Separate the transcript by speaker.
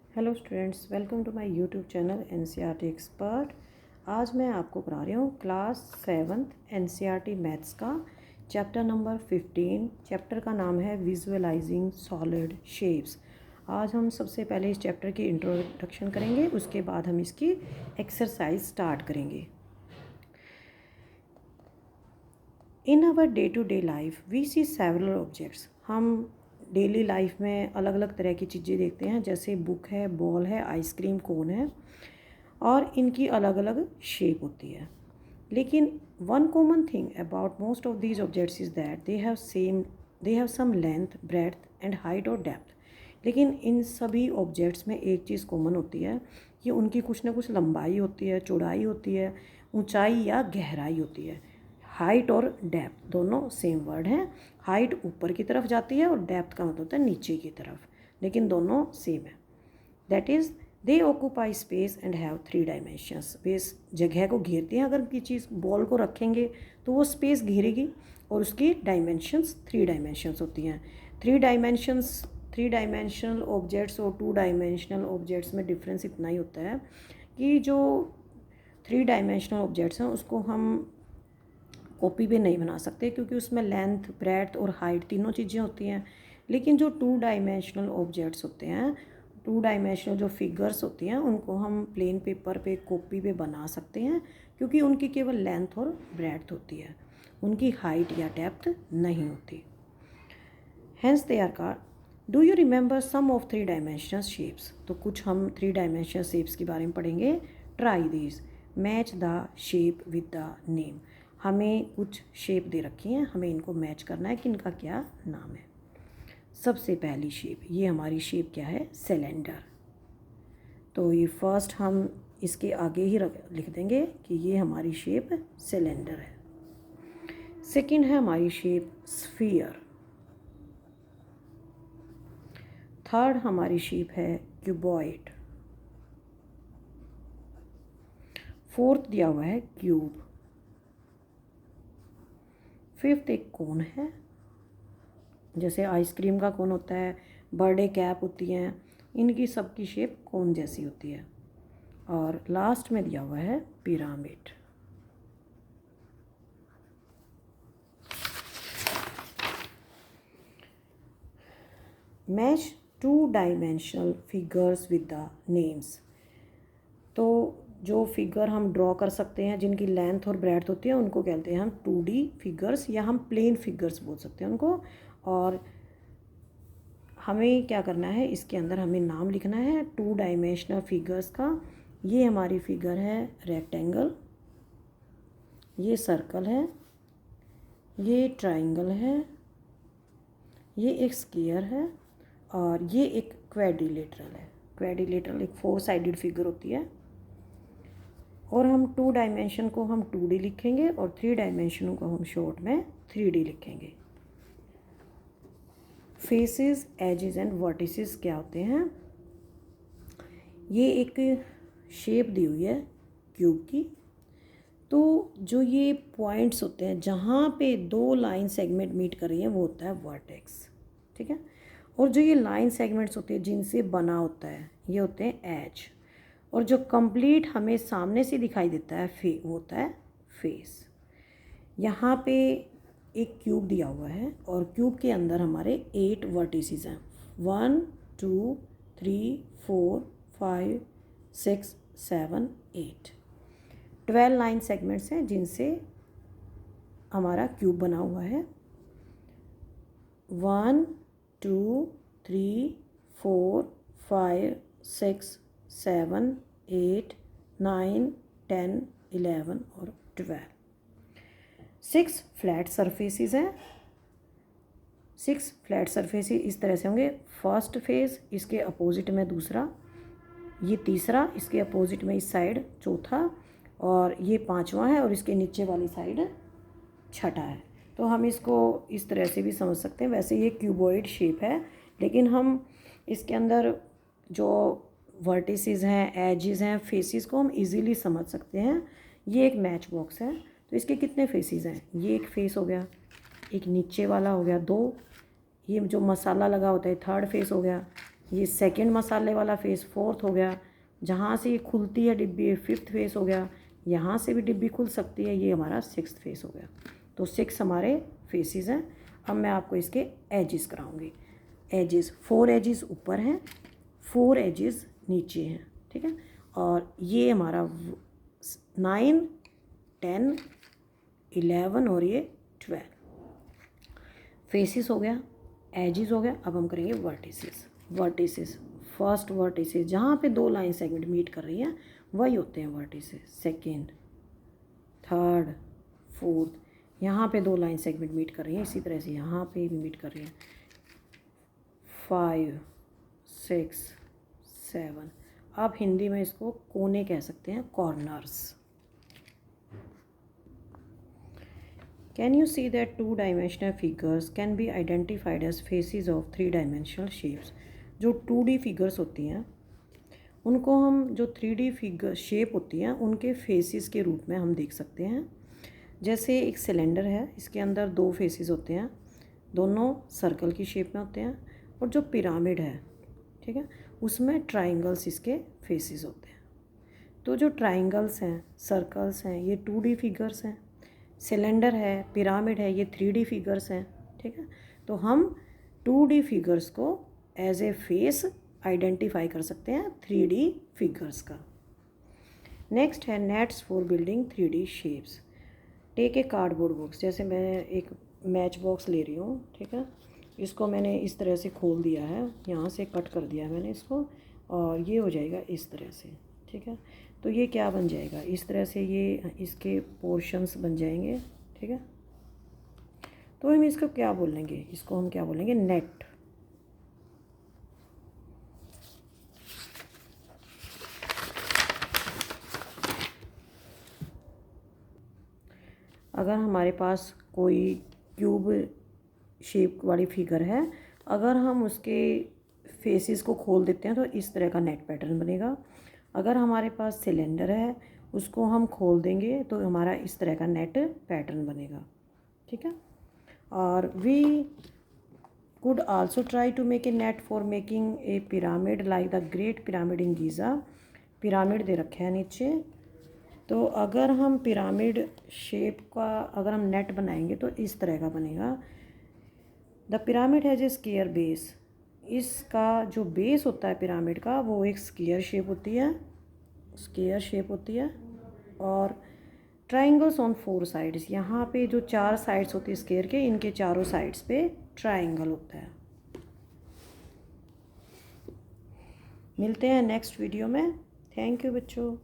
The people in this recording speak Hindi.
Speaker 1: Hello students, welcome to my YouTube channel NCERT expert. आज मैं आपको पढ़ा रही हूँ क्लास 7th एनसीईआरटी मैथ्स का चैप्टर नंबर 15। चैप्टर का नाम है विजुअलाइजिंग सॉलिड शेप्स। आज हम सबसे पहले इस चैप्टर की इंट्रोडक्शन करेंगे, उसके बाद हम इसकी एक्सरसाइज स्टार्ट करेंगे। In our day to day life we see several objects. हम डेली लाइफ में अलग अलग तरह की चीज़ें देखते हैं, जैसे बुक है, बॉल है, आइसक्रीम कोन है, और इनकी अलग अलग शेप होती है। लेकिन one common thing about most of these objects is that they have some length, breadth and height और डेप्थ। लेकिन इन सभी ऑब्जेक्ट्स में एक चीज़ कॉमन होती है कि उनकी कुछ ना कुछ लंबाई होती है, चौड़ाई होती है, ऊंचाई या गहराई होती है। हाइट और डेप्थ दोनों सेम वर्ड हैं। हाइट ऊपर की तरफ जाती है और डेप्थ का मतलब होता है नीचे की तरफ, लेकिन दोनों सेम है। That is they occupy space and have 3 dimensions. वे जगह को घेरती हैं। अगर किसी चीज़ बॉल को रखेंगे तो वो स्पेस घेरेगी और उसकी डायमेंशंस 3 डायमेंशंस होती हैं। 3 डायमेंशनल ऑब्जेक्ट्स और 2 डायमेंशनल ऑब्जेक्ट्स में डिफरेंस इतना ही होता है कि जो 3 डायमेंशनल ऑब्जेक्ट्स हैं उसको हम कॉपी पे नहीं बना सकते, क्योंकि उसमें लेंथ, ब्रेड्थ और हाइट तीनों चीज़ें होती हैं। लेकिन जो 2 डायमेंशनल ऑब्जेक्ट्स होते हैं, 2 डायमेंशनल जो फिगर्स होती हैं, उनको हम प्लेन पेपर पे, कॉपी पे बना सकते हैं, क्योंकि उनकी केवल लेंथ और ब्रेड्थ होती है, उनकी हाइट या डेप्थ नहीं होती। Hence they are called. Do you remember some of 3 dimensional shapes? तो कुछ हम 3 डायमेंशनल शेप्स के बारे में पढ़ेंगे। Try this, match the shape with the name. हमें कुछ शेप दे रखी हैं, हमें इनको मैच करना है कि इनका क्या नाम है। सबसे पहली शेप, ये हमारी शेप क्या है? सिलेंडर। तो ये फर्स्ट हम इसके आगे ही लिख देंगे कि ये हमारी शेप सिलेंडर है। सेकंड है हमारी शेप स्फीयर। थर्ड हमारी शेप है क्यूबॉइड। फोर्थ दिया हुआ है क्यूब। फिफ्थ एक कोन है, जैसे आइसक्रीम का कोन होता है, बर्थडे कैप होती हैं, इनकी सबकी शेप कोन जैसी होती है। और लास्ट में दिया हुआ है pyramid. Match 2 dimensional figures with the names. तो जो फिगर हम ड्रॉ कर सकते हैं, जिनकी लेंथ और ब्रेड्थ होती है, उनको कहते हैं हम 2D फिगर्स, या हम प्लेन फिगर्स बोल सकते हैं उनको। और हमें क्या करना है, इसके अंदर हमें नाम लिखना है 2 डायमेंशनल फिगर्स का। ये हमारी फिगर है रेक्टेंगल, ये सर्कल है, ये ट्राइंगल है, ये एक स्क्वायर है, और ये एक क्वाड्रिलेटरल है। क्वाड्रिलेटरल एक 4 साइडेड फिगर होती है। और हम 2 डायमेंशन को हम 2D लिखेंगे और 3 डायमेंशनों को हम शॉर्ट में 3D लिखेंगे। फेसेस, एजेस एंड वर्टिसेस क्या होते हैं? ये एक शेप दी हुई है क्यूब की। तो जो ये पॉइंट्स होते हैं जहाँ पे 2 लाइन सेगमेंट मीट कर रही हैं, वो होता है वर्टेक्स, ठीक है। और जो ये लाइन सेगमेंट्स होते हैं जिनसे बना होता है, ये होते हैं एज। और जो कंप्लीट हमें सामने से दिखाई देता है वो होता है फेस। यहाँ पे एक क्यूब दिया हुआ है और क्यूब के अंदर हमारे 8 वर्टिसेस हैं। 1 2 3 4 5 6 7 8 12 लाइन सेगमेंट्स हैं जिनसे हमारा क्यूब बना हुआ है। 1 2 3 4 5 6 7 8 9 10 11 और 12। 6 फ्लैट सरफेसेस हैं। 6 फ्लैट सरफेसेस इस तरह से होंगे। फर्स्ट फेस, इसके अपोजिट में दूसरा, ये तीसरा, इसके अपोजिट में इस साइड चौथा, और ये पांचवा है, और इसके नीचे वाली साइड छठा है। तो हम इसको इस तरह से भी समझ सकते हैं। वैसे ये क्यूबॉइड शेप है, लेकिन हम इसके अंदर जो वर्टिसेस हैं, एजेस हैं, फेसेस को हम इजीली समझ सकते हैं। ये एक मैच बॉक्स है, तो इसके कितने फेसेस हैं? ये एक फेस हो गया, एक नीचे वाला हो गया 2, ये जो मसाला लगा होता है 3rd फेस हो गया, ये सेकंड मसाले वाला फेस, फोर्थ हो गया। जहाँ से ये खुलती है डिब्बी, फिफ्थ फेस हो गया। यहाँ से भी डिब्बी खुल सकती है, ये हमारा सिक्स्थ फेस हो गया। तो 6 हमारे फेसेस हैं। अब मैं आपको इसके एजेस कराऊंगी। एजेस, 4 एजेस ऊपर हैं, 4 एजेस नीचे हैं, ठीक है। और ये हमारा 9, 10, 11 और ये 12 फेसेस हो गया, एजेस हो गया। अब हम करेंगे वर्टिसेस। वर्टिसेस, फर्स्ट वर्टिसेस जहाँ पे 2 लाइन सेगमेंट मीट कर रही हैं वही होते हैं वर्टिसेस। सेकेंड, थर्ड, फोर्थ, यहाँ पे 2 लाइन सेगमेंट मीट कर रही हैं, इसी तरह से यहाँ पे भी मीट कर रही हैं। 5, 6, 7। आप हिंदी में इसको कोने कह सकते हैं, corners. Can you see that 2-dimensional figures can be identified as faces of 3-dimensional shapes? जो 2D फिगर्स होती हैं उनको हम, जो 3D फिगर शेप होती हैं उनके फेसेस के रूप में हम देख सकते हैं। जैसे एक सिलेंडर है, इसके अंदर 2 फेसेस होते हैं, दोनों सर्कल की शेप में होते हैं। और जो पिरामिड है, ठीक है, उसमें ट्राइंगल्स इसके फेसेस होते हैं। तो जो ट्राइंगल्स हैं, सर्कल्स हैं, ये 2D फिगर्स हैं। सिलेंडर है, पिरामिड है, ये 3D फिगर्स हैं, ठीक है। तो हम 2D फिगर्स को एज ए फेस आइडेंटिफाई कर सकते हैं 3D फिगर्स का। नेक्स्ट है nets for building 3D shapes. Take a cardboard box, जैसे मैं एक मैच बॉक्स ले रही हूँ, ठीक है। इसको मैंने इस तरह से खोल दिया है, यहाँ से कट कर दिया है मैंने इसको, और ये हो जाएगा इस तरह से, ठीक है। तो ये क्या बन जाएगा, इस तरह से ये इसके पोर्शंस बन जाएंगे, ठीक है। तो हम इसको क्या बोलेंगे, इसको हम क्या बोलेंगे, नेट। अगर हमारे पास कोई क्यूब शेप वाली फिगर है, अगर हम उसके फेसेस को खोल देते हैं तो इस तरह का नेट पैटर्न बनेगा। अगर हमारे पास सिलेंडर है, उसको हम खोल देंगे तो हमारा इस तरह का नेट पैटर्न बनेगा, ठीक है। और we could also try to make a net for making a pyramid like the great pyramid in Giza. Pyramid दे रखे हैं नीचे, तो अगर हम पिरामिड शेप का अगर हम नेट बनाएंगे तो इस तरह का बनेगा। The pyramid has a square base. इसका जो बेस होता है पिरामिड का, वो एक स्क्वायर शेप होती है, स्क्वायर शेप होती है। और ट्राइंगल्स ऑन 4 साइड्स, यहाँ पे जो 4 साइड्स होती है स्क्वायर के, इनके चारों साइड्स पे ट्राइंगल होता है। मिलते हैं नेक्स्ट वीडियो में। थैंक यू बच्चों।